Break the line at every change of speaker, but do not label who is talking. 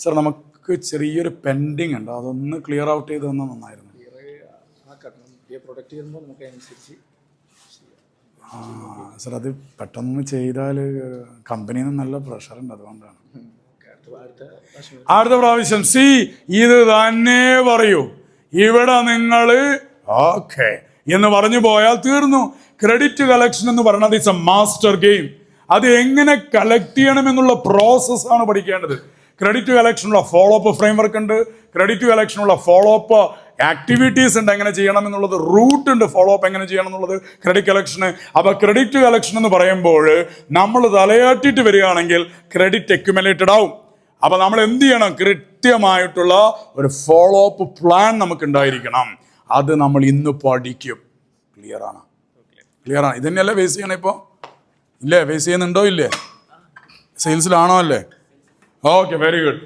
Sir നമുക്ക് ചെറിയൊരു pending ഉണ്ട്, അതൊന്ന് ക്ലിയർ ഔട്ട് ചെയ്ത് തന്നാൽ നന്നായിരുന്നു. സാർ അത് പെട്ടെന്ന് ചെയ്താൽ കമ്പനിയിൽ നിന്ന് നല്ല പ്രഷറുണ്ട്, അതുകൊണ്ടാണ്. അടുത്ത പ്രാവശ്യം ഇത് തന്നെ പറയൂ. ഇവിടെ നിങ്ങൾ ഓക്കെ എന്ന് പറഞ്ഞു പോയാൽ തീർന്നു. ക്രെഡിറ്റ് കളക്ഷൻ എന്ന് പറയുന്നത് ഇറ്റ്സ് എ മാസ്റ്റർ ഗെയിം. അത് എങ്ങനെ കളക്ട് ചെയ്യണം എന്നുള്ള പ്രോസസ്സാണ് പഠിക്കേണ്ടത്. ക്രെഡിറ്റ് കളക്ഷനുള്ള ഫോളോ അപ്പ് ഫ്രെയിംവർക്ക് ഉണ്ട്, ക്രെഡിറ്റ് കളക്ഷനുള്ള ഫോളോ അപ്പ് ആക്ടിവിറ്റീസ് ഉണ്ട്, എങ്ങനെ ചെയ്യണം എന്നുള്ളത്, റൂട്ട് ഉണ്ട് ഫോളോ അപ്പ് എങ്ങനെ ചെയ്യണം എന്നുള്ളത് ക്രെഡിറ്റ് കളക്ഷന്. അപ്പൊ ക്രെഡിറ്റ് കളക്ഷൻ എന്ന് പറയുമ്പോൾ നമ്മൾ തലയാട്ടിട്ട് വരികയാണെങ്കിൽ ക്രെഡിറ്റ് അക്യുമുലേറ്റഡ് ആവും. അപ്പൊ നമ്മൾ എന്ത് ചെയ്യണം? കൃത്യമായിട്ടുള്ള ഒരു ഫോളോ അപ്പ് പ്ലാൻ നമുക്ക് ഉണ്ടായിരിക്കണം. അത് നമ്മൾ ഇന്ന് പഠിക്കും. ക്ലിയർ ആണ്? ഇത് തന്നെയല്ലേ ഫേസ് ചെയ്യണം ഇപ്പോൾ? ഇല്ലേ? ഫേസ് ചെയ്യുന്നുണ്ടോ? ഇല്ലേ? സെയിൽസിലാണോ? അല്ലേ? Okay, very good.